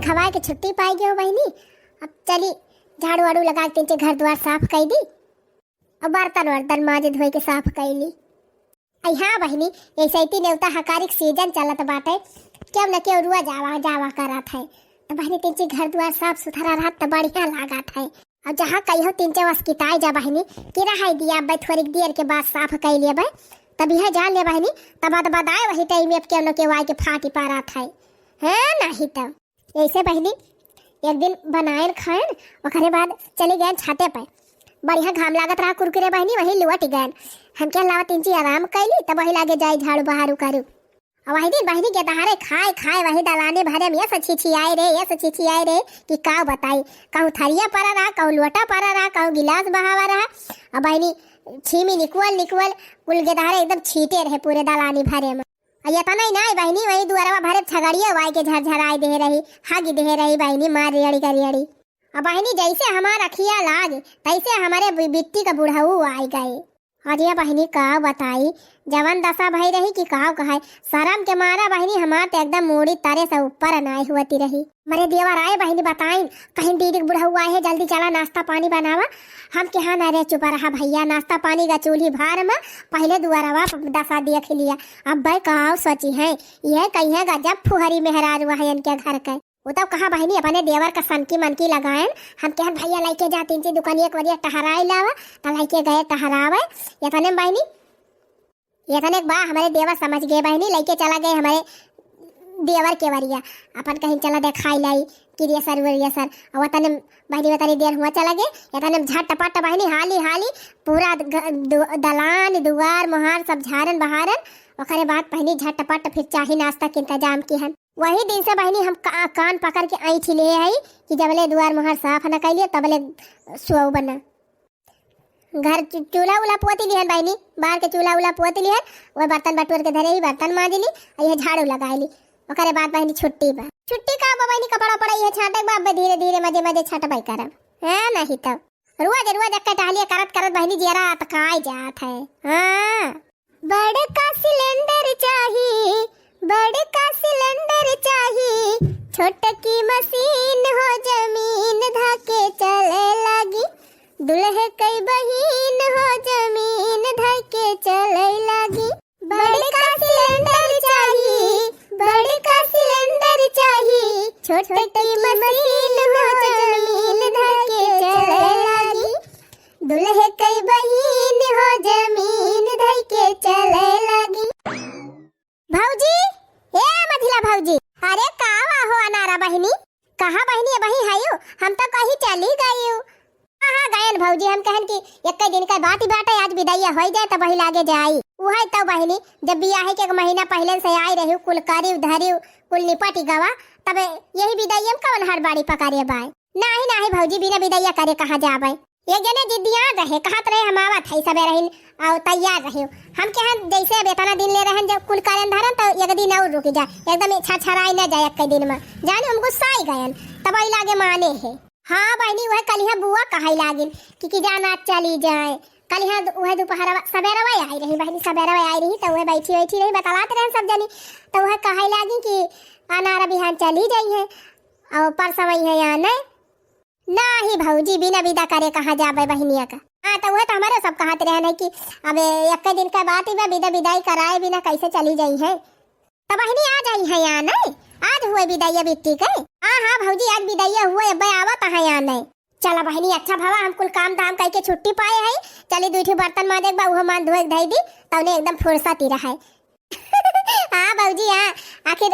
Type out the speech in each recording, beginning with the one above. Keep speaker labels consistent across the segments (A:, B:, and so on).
A: खवाए के छुट्टी पाई गई हो बहनी। अब चली झाड़ू वाड़ू लगा के घर द्वार साफ कर दी और बर्तन वर्तन माजे धोए के साफ कर ली। हाँ बहनी, ऐसे ही नेवता हकारिक सीजन चलत बाटे, क्यों न क्यों रुआ जावा जावा करत है। तो बहनी तीन घर द्वार साफ सुथरा रहत तो बढ़िया लागत है। और जहाँ कहीं तीन वस्किताई जा बहनी कि रहा दिया भाई थोड़ी देर के बाद साफ कर लिया भाई, तभी है जान ले बहनी तब बताए वही टाइम में क्यों न क्यों आए के फाटी पारा था है नहीं। तो ऐसे बहनी एक दिन बनाए खाए और बाद चले गए छाते पे, बढ़िया घाम लागत रहा कुरकुरे बहनी वही लुवट गए। हम क्या लावा तीन आराम कैली तब वही लागे जाए झाड़ू बहारू करू। और वही दिन बहनी के दहारे खाए खाए वही दलाने भरे में ये छिछियाए रे कि का बताई, कहूँ थरिया पड़ा रहा, कहूँ लोटा पड़ा रहा, कहूँ गिलास बहावा रहा। और बहनी छीमी निकवल कुल के दहारे एकदम छीटे रहे पूरे दलानी भरे में। ये तो नहीं बहनी वही दुआरा भरे छगड़िया वाई के झरझराई दे रही, हागी दे रही बहनी मार रेड़ी का रेड़ी। और बहनी जैसे हमारा अखिया लाग तैसे हमारे बिट्टी का बुढ़ाऊ आई गए। और ये बहनी का बताई जवन दशा भाई रही कि कहा कहा शर्म के मारा बहनी हमार तो एकदम मूड़ी तारे से ऊपर अनाई हुआती रही। मेरे देवर आए बहनी बताई कहीं दीदी बुढ़ाऊ आए है, जल्दी चला नाश्ता पानी बनावा। हम के हाँ न चुपा रहा भैया, नाश्ता पानी का चूल्ही भार में पहले दुआरा दशा देख लिया। अब भाई कहा सोची है यह कही है गजब फुहरी मेहराज हुआ है इनके घर का। वो तब कहा बहनी अपने देवर का सनकी मनकी लगाए। हम कह भैया लाइके जा तीन दुकान एक वरिया टहराई लावा तो लाइके गए टहरावे। ये तने बहनी ये तने बा हमारे देवर समझ गए बहनी, लाइके चला गए हमारे देवर के वरिया अपन कहीं चला दिखाई लाई कि सर और तने बहनी बतानी देर हुआ चला गए। ये तने झटपट बहनी हाली पूरा दलान दुआर मुहार सब झारन बहारन और बाद बहनी झटपट फिर चाही नाश्ता के इंतजाम की हन। वही दिन से बहनी हम कान पकड़ के आई थी ले आई कि जबले दुआर मुहार साफ न कैलिए तबले सुअ बना। घर चूल्हा उला पोती लिहन बहनी, बाहर के चूल्हा उला पोती लिहन, वह बर्तन बटोर के धरे ही बर्तन मांजी ली और ये झाड़ू लगाई ओकरे बाद बहनी छुट्टी का बहनी कपड़ा पड़ा ये छाटे बाप धीरे धीरे मजे छटबाई करब है नहीं। तब रोज अक्का टहलिए करत बहनी जरा तकाई जात है। हाँ बड़का सिलेंडर चाहिए, बड़का सिलेंडर चाहिए, छोटकी मशीन हो जमीन धके चले लगी, दुल्हे कई बहिन हो जमीन धके चले लगी। बड़का सिलेंडर चाहिए, बड़का सिलेंडर चाहिए, छोटकी मशीन हो जमीन धके चले लगी, दुल्हे कई बहिन हो जमीन धके चले लगी। भौजी ए मझिला भौजी, अरे कावा हो अनारा बहनी, कहाँ बहनी बही हायो, हम तो कहीं चली गई हूँ। कहाँ गयन भौजी, हम कहन कि एक दिन का बात ही बात है, आज विदाइया हो जाए तो वही लागे जाई। वही तो बहनी जब बियाह के एक महीना पहले से आई रही कुल करी धरी कुल निपटी गवा तब यही विदाइया में कौन हर बाड़ी पकारे बाय। नहीं भौजी बिना विदाइया करे कहाँ जाबे, एक जने जिद्दियां रहे कहत रहे हम आवत है सबे रहिन और तैयार रहे। हम के हम जैसे बेतना दिन ले रहन जब कुल कारण धरन तो एक दिन और रुक जा, एकदम छछराई न जाए एक दिन में जाने हम गुस्सा ही गयन तब आई लागे माने है। हाँ बहनी वह कल यहाँ बुआ कहा लागिन कि जाना चली जाए। कल यहाँ वह दोपहर सवेरा आई रही बहनी, सवेरा आई रही तो वह बैठी रही बतलाते रहे सब जनी, तो वह कहा लागी कि अनारा बिहान चली जाई है और परसों है यहाँ नहीं भौजी बिना विदा करे कहाँ जाबे बहनिया का। हाँ तो वह तो हमारे सब कहते रहे कि अब एक दिन का बात ही विदा विदाई कराए बिना कैसे चली जाई है। तो बहनी आ जाई है यहाँ नहीं, आज हुए विदाइया बिट्टी के। हाँ भौजी आज विदाइया हुए अब आवत है यहाँ नहीं। चला बहनी अच्छा भवा हम कुल काम धाम करके छुट्टी पाए है, चली दूठी बर्तन माजे वो मान धोए धई दी तब एकदम फुर्सत ही रहा है। हाँ भौजी हाँ, आखिर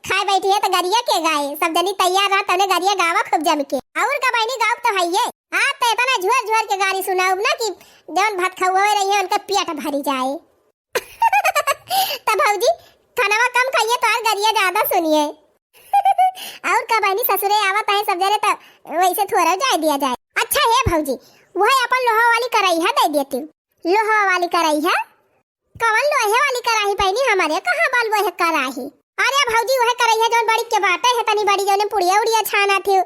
A: खाए बैठी है तो गरिया के गाय सब जनी तैयार रहा तने गरिया गावा खूब जम के और का बहनी गाँव तो है ये। हाँ तो इतना झुर के गाड़ी सुनाऊ ना कि जौन भात खावा रही है उनका पेट भरी जाए। तब भौजी खाना कम खाइए तो और गरिया ज्यादा सुनिए। और का बहनी ससुरे आवत है सब जने तो वैसे थोड़ा जाए दिया जाए। अच्छा है भौजी वह अपन लोहा वाली कराई है दे देती, लोहा वाली कराई है कवन लोहे वाली कराही बहनी हमारे कहाँ बाल वह कराही। अरे भौजी वह कराई है जौन बड़ी के बाटे है तनी बड़ी जौन पुड़िया उड़िया छाना थी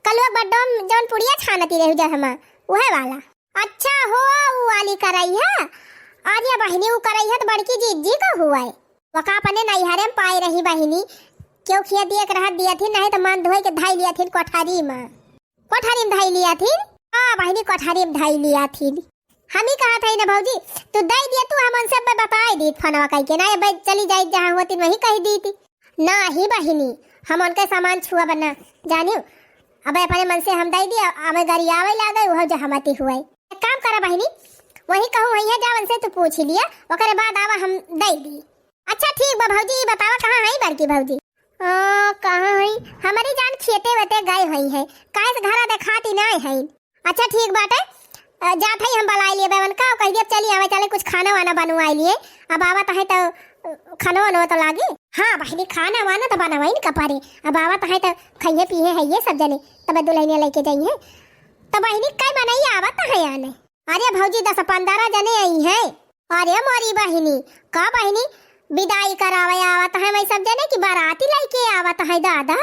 A: कल वो बड्डो जौन पुड़िया छानती रही जब हम वह वाला। अच्छा हो वो वाली कराई है। अरे बहनी वो कराई है तो बड़की जीजी का हुआ है वका अपने नैहरे में पाई रही बहनी क्यों खिया दिया के रहा दिया थी, नहीं तो मन धोई के धाई लिया थी कोठारी में धाई लिया थी। हाँ बहनी कोठारी में धाई लिया थी। हम ही कहा था ना भौजी तू दे दिया, तू हमन सब बताई दी फनवा कह के ना ये चली जाई जहाँ होती वही कह दी थी ना ही बहनी, हम उनका सामान छुआ बना जानियो। अब अपने मन से हम दे दिया, हमें गाड़ी आवे लागे वह जो हमती हुए। एक काम करा बहनी, वही कहूँ वही है जावन से तू पूछ लिया, ओकरे बाद आवा हम दे दी। अच्छा ठीक बा भौजी, बतावा कहाँ है बड़की भौजी? कहाँ है? हमारी जान खेते वते गए हुई है, काहे से घरा दिखाती नहीं है। अच्छा ठीक बाटे, जात है हम बलाई लिए बेवन का कह दिया चली आवे चले कुछ खाना वाना बनवाई लिए। अब आवत है तो खाना वाना तो लागे। हाँ बहनी खाना वाना तो बनवाई न कपारे, अब आवत है तो खाइए पिए है ये सब जने, तब दुल्हनिया लेके जाइए। तो बहनी कई बनाई आवत है आने? अरे भौजी 10-15 जने आई है। अरे मोरी बहनी का बहनी विदाई करावे आवत है वही सब जने की बाराती लेके आवत है दादा?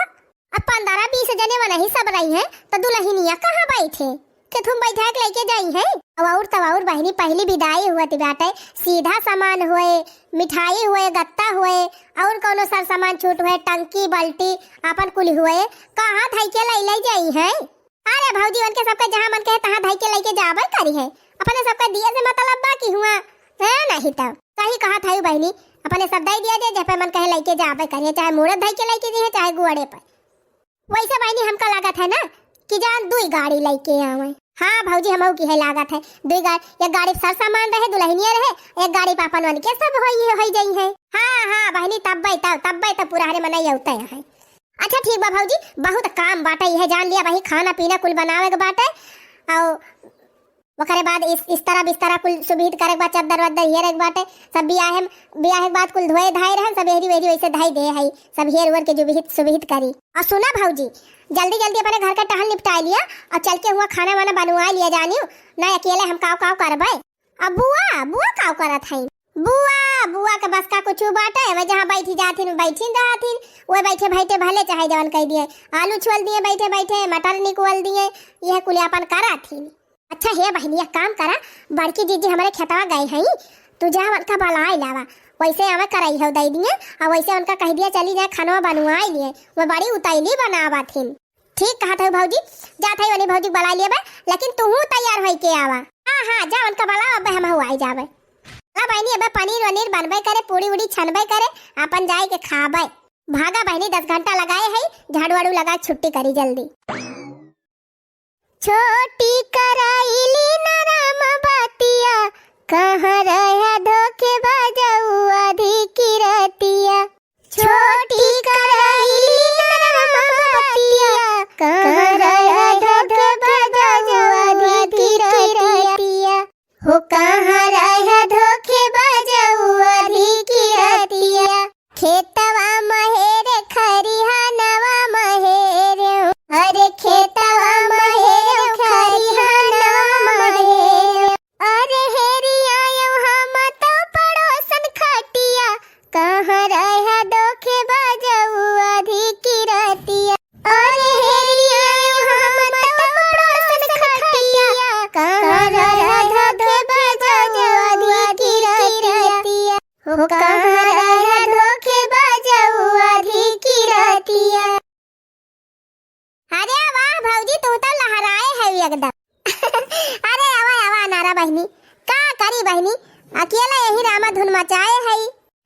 A: अब 15-20 जने वाला ही सब रही है, तो दुल्हनिया कहाँ बैठे के तुम बैठा के लेके जाई है? और तब और बहनी पहली विदाई हुआ थी बाटे, सीधा सामान हुए, मिठाई हुए, गत्ता हुए और कोनो सर सामान छूट हुए, टंकी बाल्टी अपन कुल हुए, कहाँ धाई के ले जाई है? अरे भौजी उनके सबका जहाँ मन कहे तहाँ धाई के लेके जाबे करी है, अपने सबका दिए से मतलब बाकी हुआ है नहीं। तब सही कहा था बहनी, अपने सब दे दिया जब पे मन कहे लेके जाबे करिए, चाहे मुहूर्त धाई के लेके दिए चाहे गुआड़े पर। वैसे बहनी हमका लागत है ना कि जान 2 गाड़ी लेके आवे। हाँ भौजी हमहू की है लागत है 2 गाड़ी, एक गाड़ी सर सामान रहे दुल्हनिया रहे, एक गाड़ी पापन वन के सब होई जाई है। हाँ बहनी तब पूरा हरे मनाई होता है। अच्छा ठीक बा भौजी, बहुत काम बाटे है जान लिया भाई, खाना पीना कुल बनावे के बाटे और ओकरे बाद इस तरह बिस्तरा कुल सुविध करे के बाद चद्दर वद्दर हेरे के बाटे, सब बियाह के बाद कुल धोए धाई रहे, सब हेरी वेरी वैसे धाई दे है, सब हेर वर के जो विहित सुविध करी। और सुना भौजी जल्दी अपने घर का टहल निपटा लिया और चल के हुआ खाना वाना बनवा लिया जानियो ना, अकेले हम काव करबे। अब बुआ काव करत है? बुआ के बस का कुछ बाटे है, जहाँ बैठी जाथिन बैठी रहथिन, वो बैठे भले चाहे जवन कह दिए, आलू छुअल दिए बैठे मटर निकल दिए, यह कुल अपन कराथिन। अच्छा हे बहनी एक काम करा, बड़की दीदी हमारे खेतवा गए हैं, तू जा उनका बलाई लावा, वैसे हमें कराई हो दे दिए और वैसे उनका कह दिया चली जाए खाना बनवाई लिए, वो बड़ी उतैली बनावा थी। ठीक कहा था भौजी, जा था वाली भौजी बला लिए लेकिन तू तैयार हो के आवा। हाँ जा उनका बला, अब हम हुआ जावे। हाँ बहनी अब पनीर वनीर बनबे करे, पूड़ी उड़ी छनबे करे, अपन जाए के खाबे। भागा बहनी 10 घंटा लगाए है, झाड़ू वाड़ू लगा छुट्टी करी जल्दी। छोटी कराइली नरम बातिया, कहाँ रहा धोखे बाजाऊ आधी की रतिया। छोटी कराइली नरम बातिया, कहाँ रहा धोखे बाजाऊ आधी की रतिया। हो कहाँ रहा धोखे बाजाऊ आधी की रतिया। खेतवा महेरे खरिहानवा महेरे, अरे खेतवा महेरे खरिहानवा महेरे, अरे हेरी आयो हम तो पड़ोसन खटिया, कहाँ रहा धोखे बाजाऊ आधी की रतिया। अरे हेरी आयो हम तो पड़ोसन खटिया, कहाँ रहा धोखे बाजाऊ आधी की रतिया। हो कहाँ रहा धोखे बाजाऊ आधी की रतिया। अरे वाह भौजी तू तो लहराए है एकदम। अरे आवा नारा बहनी, का करी बहनी, अकेला यही रामा धुन मचाए है।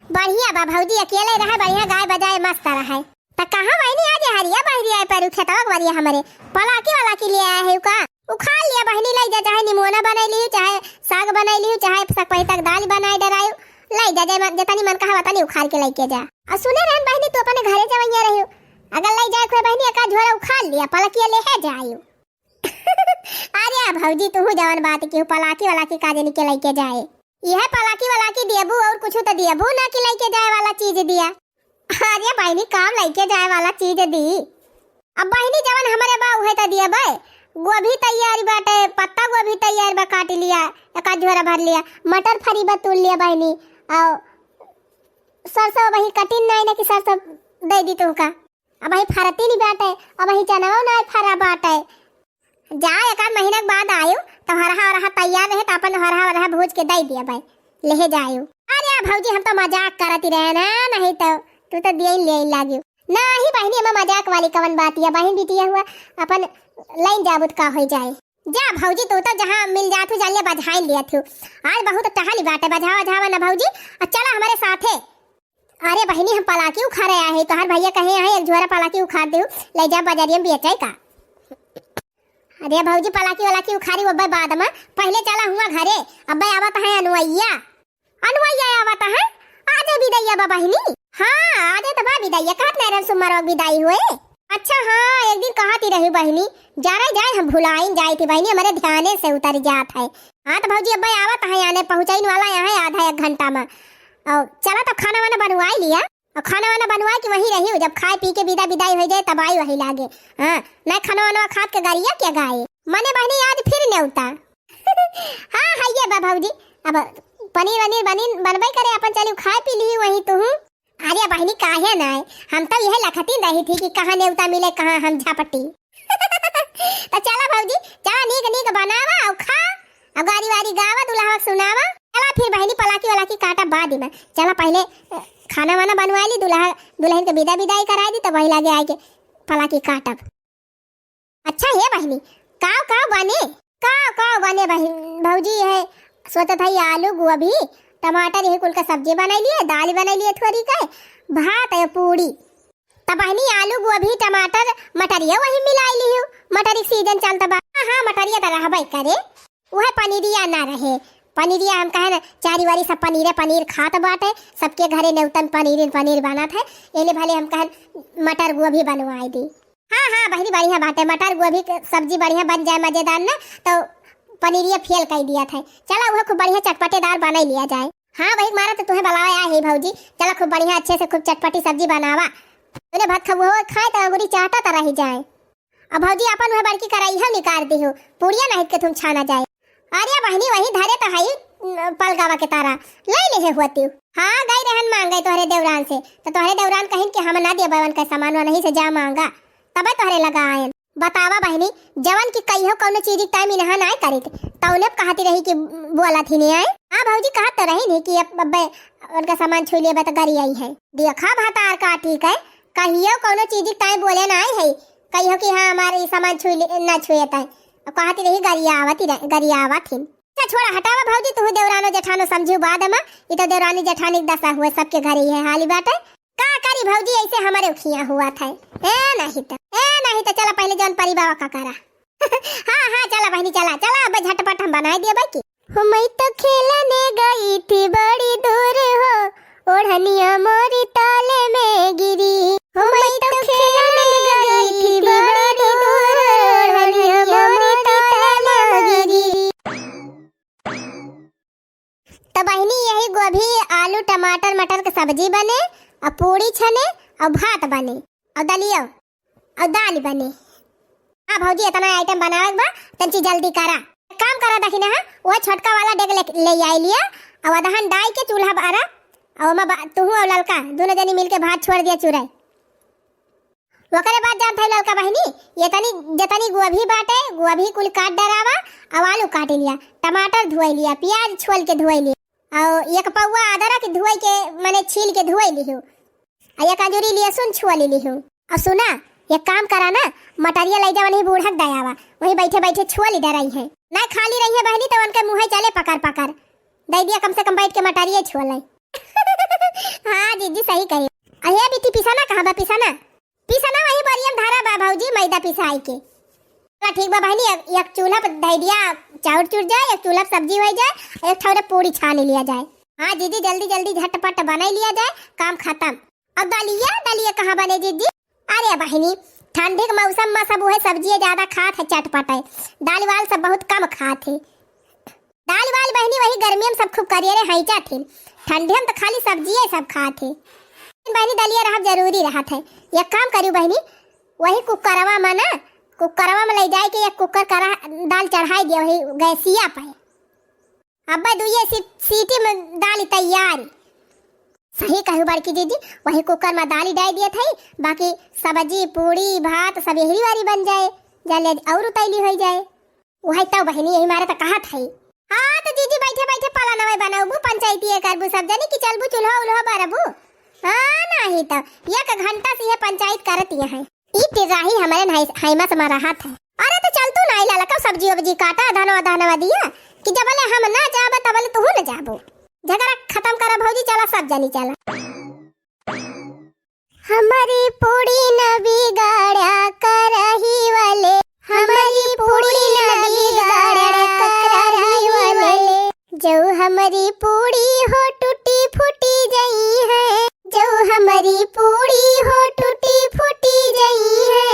A: बढ़िया बा भौजी, अकेले रहे बढ़िया, गाय बजाए मस्त रहे। त कहां बहनी आज हरिया बहरी आए पर खेतवा बढ़िया हमरे पलाकी वाला के लिए आए है का? उखाड़ लिया बहनी, ले जा, चाहे निमोना बनाई ली, चाहे साग बनाई ली, चाहे सकपई तक दाल बनाई डरायो, ले जा जतनी मन कहा बतानी उखाड़ के लेके जा। और सुने रहन बहनी तू अपने घरे जवैया रहियो, अगर ले जाए कोई बहनी का झोरा उखाड़ लिया पलाकी ले है जायो। अरे भौजी तू जवन बात की पलाकी वाला की काजे निके लेके जाए, यह पलाकी वाला की देबू और कुछ तो देबू ना कि लेके जाए वाला चीज दिया। अरे बहनी काम लेके जाए वाला चीज दी। अब बहनी जवन हमारे बाऊ है तो दिया बे, गोभी तैयार बाटे, पत्ता गोभी तैयार बा, काट लिया, एक झोरा भर लिया, मटर फरी बतूल लिया बहनी, और सरसों वही कटिन नहीं ना कि सरसों दे दी तुमका। अब वही फरती नहीं बाटे, अब वही चनाओ नहीं फरा बाटे। जा एक महीना के बाद आयो तो हरहा तैयार रहे तो अपन हरहा भूज के दे दिया भाई, ले जायो। अरे भौजी हम तो मजाक करती रहे ना, नहीं तो तू तो दिए ले लागियो। नाही बहनी, एमा मजाक वाली कवन बात है। बहन बिटिया हुआ अपन लाइन जाबुत का हो जाए। जा भौजी, तू तो जहाँ मिल जात हो जालिए बधाई लिया थू। आज बहुत टहली बाटे, बजावा जावा ना भौजी। चला हमारे साथे। अरे बहनी, हम पलाकी उखाड़े आए हैं। तोहार भैया कहे हैं एक झोरा पलाकी उखाड़ दे, ले जा बाजारिया में बेचाई का। अरे भौजी, पलाकी वालाकी उखाड़ी वो बाद में, पहले चला हुआ घरे। अब आवत है अनुवैया। अनुवैया आवत है, आजे विदैया बा बहनी। हाँ आजे तो बा विदैया, कहत नहीं सुमर विदाई हुए। अच्छा हाँ, एक दिन कहती रही बहनी, जाना जाए हम भुलाइन जाई थी बहनी, हमारे ध्यान से उतर जात है। हाँ तो भौजी अब आवत है, आने पहुँचाइन वाला यहाँ आधा एक घंटा में। और चला तब खाना वाना बनवाई लिया, और खाना वाना बनवा के वही रही। जब खाए पी के विदाई हो जाए तब आई वही लागे। हाँ नहीं खाना वाना खाद के गाड़िया क्या गाये मने बहनी, आज फिर न्योता। हाँ है ये बा भौजी, अब पनीर वनीर बनवाई करे अपन, चली खाए पी ली वही तू। अरे बहनी काहे ना, हम तो यह लखती रही थी कि कहाँ न्योता मिले कहाँ हम झपटी। तो चला भौजी, चला नीक नीक बनावा और खा, और गाड़ी वाड़ी गावा, दुल्हा सुनावा। चला फिर बहनी पलाकी वालाकी काटा बाद में। चला पहले खाना वाना बनवा ली, दुल्हन के विदाई करा दी, तब वही लागे आए के पलाकी काटब। अच्छा है बहनी, काव बने बहन भौजी है सोचत है आलू गोभी टमाटर यही कुल का सब्जी बनाई लिए, दाल बनाई लिए थोड़ी का, भात है पूरी। तब बहनी आलू गोभी टमाटर मटरिया वही मिलाई ली हूँ, मटर सीजन चलता बा। हाँ मटरिया तो रहबे करे, वह पनीरिया ना रहे। पनीरिया हम कहे ना, चारी वारी सब पनीर खात बाटे, सबके घरे न्यूतन पनीर बनत है। एले भले हम कहे मटर गोभी बनवाई दी। हाँ बहनी बढ़िया बात है, मटर गोभी की सब्जी बढ़िया बन जाए मजेदार ना, तो पनीरिया फेल कर दिया था। चला वह खूब बढ़िया चटपटेदार बना लिया जाए। हाँ भाई मारा तो तुम्हें बुलाया है भौजी, चला खूब बढ़िया अच्छे से खूब चटपटी सब्जी बनावा। तूने भात खाए तो अंगूरी चाहता तो रह जाए। अब भौजी अपन वह बड़की कराई हम निकाल दी हो, पूड़िया नहीं के तुम छाना जाए। अरे बहनी वही धरे तो है पलगावा के तारा ले ले होती। हाँ गई रहन मांग गई तोहरे देवरान से, तो तोहरे देवरान कहिन कि हम ना दे बवन का सामान नहीं से जा मांगा, तब तोहरे लगा आयन। बतावा बहनी, जवन की कहियो कौनो चीज टाइम इनहा ना करी तौने कहती रही कि बोला थी नहीं आए। हाँ भौजी कहत तो रही नहीं कि अब उनका सामान छू लिया तो गरी आई है। देखा भातार का ठीक है, कहियो कौनो चीज टाइम बोले ना आई है, कहियो कि हाँ हमारे सामान छू ना छुए है, कहती रही गरिया आवत थी। छोड़ा हटावा भौजी, तू देवरानो जेठानो समझू बाद में, ये तो देवरानी जेठानी दशा हुए सबके घर ही है हाली बाटे। का करी भौजी, ऐसे हमारे उखिया हुआ था। नहीं तो चला पहले जौन परिवार का करा। हाँ चला बहनी, चला अब झटपट हम बनाए दिए बाकी। मैं तो खेलने गई थी बड़ी दूर हो, ओढ़निया मोरी ताले में गिरी। मैं तो खेलने गई थी बड़ी दूर, ओढ़निया मोरी ताले में गिरी। तो बहनी यही गोभी आलू टमाटर मटर की सब्जी बने, और पूड़ी छने, और भात बने, और दलिया और दाल बने। हाँ भौजी इतना आइटम बनावे बा, तंची जल्दी करा। काम करा दखी ना, वो छोटका वाला डेग ले आई लिया, और दहन डाई के चूल्हा बारा, और तू और ललका दोनों जनी मिलके भात छोड़ दिया चुराई। वकरे बाद जानत है ललका बहनी, ये जतनी गोभी बाटे गोभी कुल काट डरावा, और आलू काट लिया, टमाटर धोई लिया, प्याज छोल के धोई लिया, और एक पौवा अदरक धोई के माने छील के धोई लिहूं, और एक अंजूरी लहसुन छुआ लिहूं। और सुना एक काम करा ना, मटरिया ले जावा नहीं बूढ़क दयावा, वही बैठे छुआ ली डराई है ना, खाली रही है बहनी तो उनके मुँह चले पकड़ दे दिया, कम से कम बैठ के मटरिया छुआ लाई। हाँ जीजी सही कही। अरे बेटी पिसाना कहाँ बा, पिसाना वही बरियम धारा बा भौजी, मैदा पिसाई के। ठीक बा बहनी, एक चूल्हा पर दे दिया चाउर चुर जाए, एक चूल्हा सब्जी हो जाए, एक थोड़ा पूरी छान लिया जाए। हाँ जीजी जल्दी झटपट बना लिया जाए, काम खत्म। अब दलिया कहाँ बने जीजी? अरे बहनी ठंडे के मौसम में सब वह सब्जी ज्यादा खात है, चटपट है, दाल वाल सब बहुत कम खात है। दाल वाल बहनी वही गर्मी में सब खूब करिए हैचा थे, ठंडे में तो खाली सब्जी सब खात है। बहनी दलिया रहा जरूरी रहा है। एक काम करियो बहनी, वही कुकरवा में ले जाए के एक कुकर करा दाल चढ़ाई दिया वही गैसिया पे। अब दुए सीटी में दाल तैयार। सही कहू बड़की दीदी, वही कुकर में दाल डाल दिया था, बाकी सब्जी पूड़ी भात सब यही वारी बन जाए, जले और उतैली हो जाए। वही तो बहनी यही मारे तो कहा था। हाँ तो दीदी बैठे पाला नवे बनाऊ पंचायती करबू सब जानी कि चलबू चूल्हा उल्हा बरबू। हाँ नहीं तो एक घंटा से ये पंचायत करती है। ई तिराही हमारे हाइमा से मारा हाथ है। अरे तो चल तू नहीं लाला का सब्जी वब्जी काटा धनवा दिया कि जबले हम ना जाबे तबले तू न जाबो। झगड़ा खत्म करा भौजी, चला सब जानी चला। हमारी पूरी न बिगाड़ा करही वाले, हमारी पूरी न बिगाड़ा करही वाले। जो हमारी पूरी हो टूटी फूटी गई है, जो हमारी पूरी हो टूटी फूटी गई है।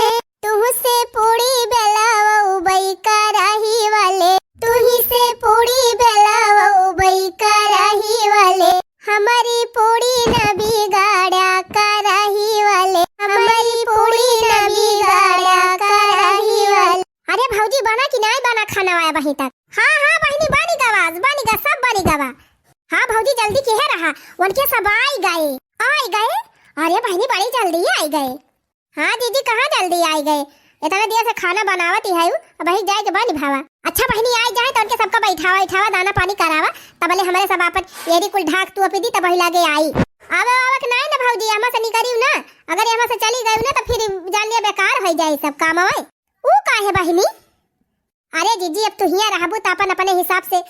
A: तुझसे पूरी बेलाओ बई कराही वाले, तुही से पूरी बेलाओ बई कराही वाले। हमारी पूरी न बिगाड़ा कराही वाले, हमारी पूरी न बिगाड़ा कराही वाले। अरे भौजी बना कि नहीं बना खाना आया वहीं तक? हाँ हाँ बहनी बनी गवाज बनी गा सब बनी गवा। हाँ भौजी जल्दी के रहा, उनके सब आई गए। अरे बहनी बड़ी जल्दी आई गए। हाँ दीदी कहाँ जल्दी आई गए, इतना देर से खाना बनावत ही है अब वही जाए के बनी भावा। अच्छा बहनी आई जाए तो उनके सबका बैठावा दाना पानी करावा, तबले हमारे सब आपन येरी कुल ढाक तू अपी दी तब वही लागे आई। आवे के नहीं ना भौजी, यहाँ से निकली ना, अगर यहाँ से चली गई ना तो फिर जान लिया बेकार हो जाए सब काम। आवे वो काहे बहनी? अरे जीजी अब तू हिया रहबू तो अपन अपने हिसाब से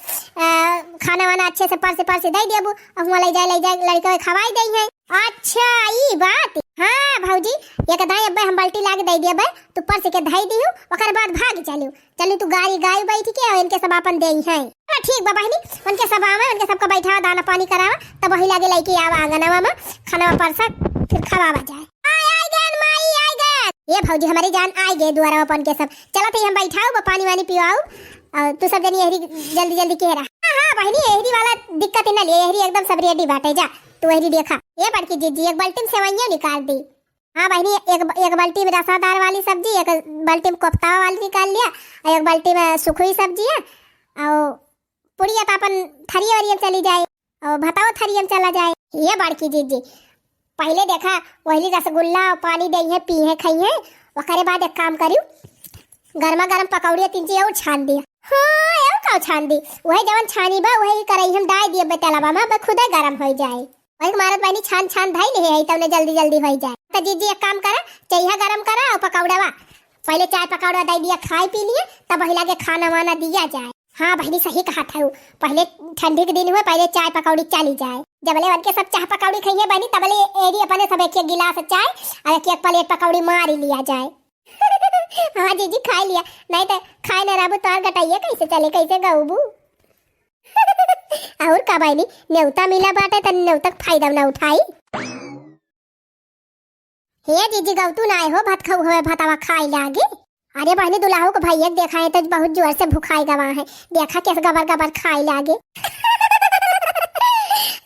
A: खाना वाना अच्छे से परसे दे देबू, अब ले जाए लड़के खवाई दे है। अच्छा ई बात। हाँ भौजी ये कदाई अब हम बाल्टी लाके दे देबे, तू परसे के धई दियो, ओकर बाद भाग चलू तू गाड़ी बैठ के और इनके सब अपन दे है। ठीक बा बहनी, उनके सब आवे, उनके सबका बैठावा दाना पानी करावा, तब वही लागे लइके आवा आंगनवा में खाना परसा फिर खवावा जाए। आई गए माई आई गए। ये भौजी हमारी जान आई गए द्वारा अपन के सब। चलो तो हम बैठाओ पानी वानी पिवाओ और तू सब जनी एहरी जल्दी के रहा। हाँ बहनी एहरी वाला दिक्कत ही ना ले, एहरी एकदम सब रेडी बाटे, जा तू एहरी देखा। ये बड़की जीजी एक बाल्टी में सेवइयां निकाल दी। हाँ बहनी एक बाल्टी में रसादार वाली सब्जी, एक बाल्टी में कोफ्ता वाली निकाल लिया, और एक बाल्टी में सुखी सब्जी है, और पुड़िया तो अपन थरिया वरिया चली जाए और भताओ थरिया में चला जाए। ये बड़की जीजी पहले देखा वही रसगुल्ला पानी दे है पी है खाई है, ओकरे बाद एक काम करियो गर्मा गर्म पकौड़िया तीन चीज और छान दिया। हाँ और का छान दी, वही जवन छानी बा वही करई हम डाल दिए बेतलावा में, बस खुदे गरम हो जाए। वही मारत बहनी छान धाई ले है तब जल्दी हो जाए। तो जीजी एक काम करा, चाहिए गरम करा और पकौड़ावा पहले चाय पकौड़ा दे दिया, खाई पी लिए तब वही लागे खाना वाना दिया जाए। हाँ बहनी सही कहा था, पहले ठंडी के दिन हुए पहले चाय पकौड़ी चली जाए, जबले बन के सब चाय पकौड़ी खाइए बहनी तबले एरी अपने सब एक गिलास चाय और एक प्लेट पकौड़ी मार ही लिया जाए। हाँ जीजी खा लिया, नहीं तो खाए न रहबू तो गटाइए कैसे चले कैसे गऊबू। और का बहनी न्योता मिला बाटे तो न्योता फायदा ना उठाई। हे जीजी गौतू ना आए हो भात खाऊ हुए भातावा खाई लागे। अरे बहनी दुल्हाओं को भैया देखा है तो बहुत जोर से भूखाई गवा है, देखा कैसे गबर खाई लागे।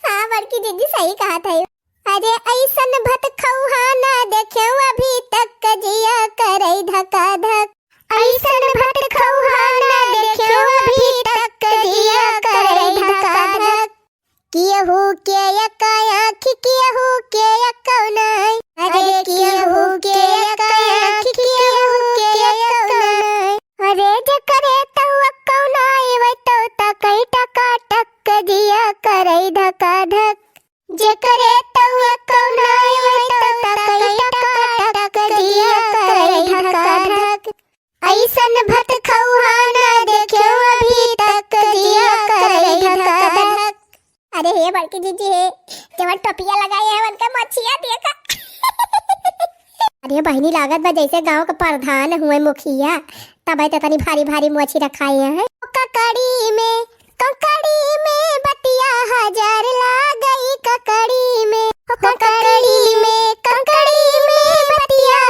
A: हाँ बड़की दीदी सही कहा था। अरे ऐसन भत खौहा ना देखे अभी तक कजिया करे धका धक, ऐसन भत खौहा ना देखे अभी तक कजिया करे धका धक। कियहू के यकायाखी कियहू के यकौनाई, अरे कियहू के यकायाखी कियहू के यकौनाई। अरे जकरे तौ कौनाई वे तौ तकई टका टक कजिया करे धका धक, जकरे तौ कौनाई वे तौ तकई टका टक कजिया करे धका धक। ऐसन भत खौहा ना देखे अभी तक कजिया करे धका धक। अरे हे बड़की जीजी हे जब टोपिया लगाए है उनका मछिया देखा। अरे बहनी लागत बा जैसे गांव का प्रधान हुए मुखिया, तब तो तनी भारी मछी रखाए है। ककड़ी में बतिया हजार ला गई, ककड़ी में बतिया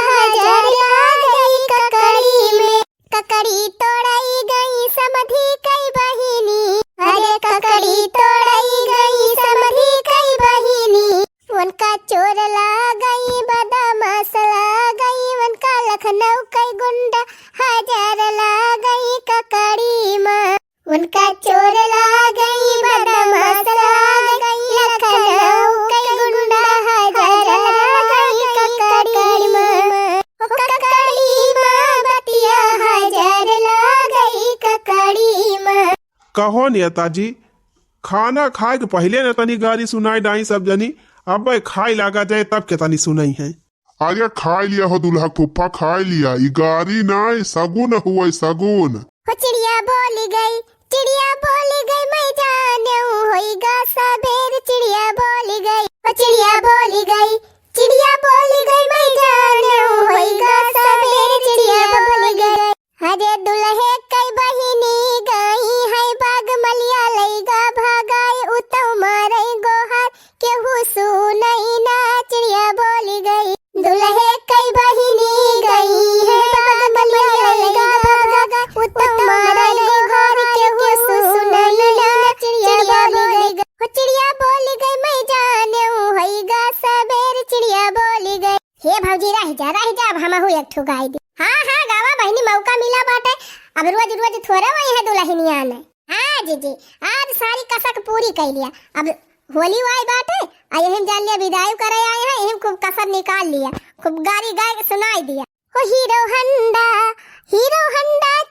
A: हजार ला गई, ककड़ी तोड़ाई गई समधी कई बहिनी, अरे ककड़ी तोड़ाई गई समधी कई बहिनी। उनका चोर ला गई बदमाश ला गई, उनका लखनऊ कई गुंडा हजार ला गई, ककड़ी माँ उनका चोर ला गई बदमाश ला गई, लखनऊ कई गुंडा हजार ला गई, ककड़ी माँ बतिया हजार ला गई, ककड़ी माँ।
B: कहो नेताजी खाना खाए के पहले न तनी गारी सुनाई डाई सब जनी, अब खाई लागा जाए तब के तनी सुनई है।
C: अरे खाई लिया हो दुल्हा फुफ्फा, खाई लिया। ई गारी नाय सगुन हुआ सगुन।
A: हो चिड़िया बोली गई, चिड़िया बोली गई, मैं जानू होइगा सबेर। चिड़िया बोली गई, हो चिड़िया बोली गई, चिड़िया बोली गई, मैं जानू होइगा सबेर। चिड़िया बोली गई। अरे दुल्हे कई बहिनी गई है बाग मलिया लईगा भागाई उतौ मारे गोहार केहू सुनई ना। चिड़िया बोली गई, दुल्हे कई बहिनी गई है बाग मलिया लईगा भागाई उतौ मारे गोहार केहू सुनई ना। चिड़िया बोली गई, हो चिड़िया बोली गई, मैं जानू होइगा सबेर। चिड़िया बोली गई। हे भौजी रह जा अब हम एक ठो गाय दी। हाँ गावा बहनी, मौका मिला बाटे। अब रोज रोज थोड़ा वही है दुल्हनिया ने। हाँ जी आज सारी कसक पूरी कर लिया। अब होली वाई बाटे हम जान लिया विदाई करे आए हैं। हम खूब कसर निकाल लिया, खूब गारी गाय के सुनाई दिया। हो हीरो हंडा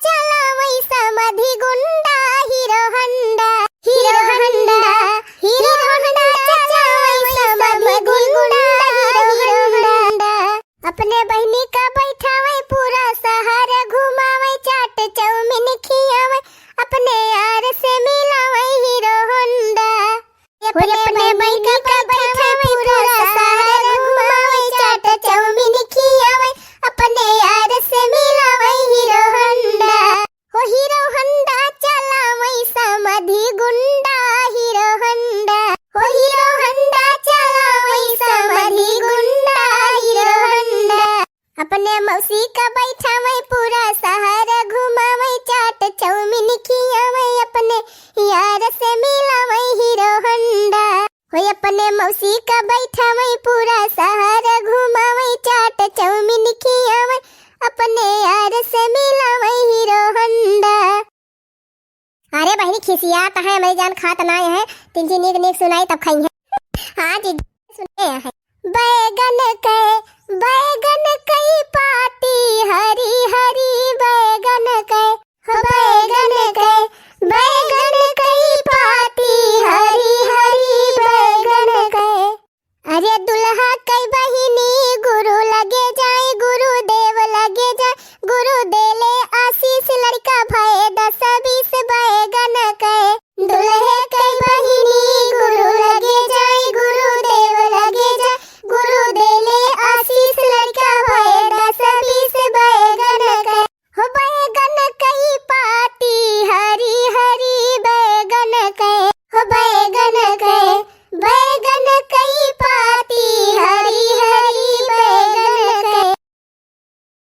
A: चला वही समधि गुंडा। हीरो हंडा चला वही समधि गुंडा। हीरो हंडा अपने बहनी का बैठावे पूरा शहर घुमावे। चाट चौमिन खियावे अपने यार से मिलावे। हीरो होंडा अपने बहनी का बैठावे पूरा शहर घुमावे। चाट चौमिन खियावे अपने यार से मिलावे। हीरो होंडा हो हीरो होंडा चलावे समधि गुंडा। हीरो होंडा हो हीरो होंडा चलावे समधि गुंडा। हीरो होंडा अपने मौसी का बैठावे पूरा शहर घुमावे। चाट चौमिन खियावे अपने यार से मिलावे। हीरो होंडा हो अपने मौसी का बैठावे पूरा शहर घुमावे। चाट चौमिन खियावे अपने यार से मिलावे। Hero Honda. अरे बहनी खिसिया तो है, मेरी जान खात ना है। तिनसी नीक सुनाई तब खाई है। हाँ जी सुने है। बैगन के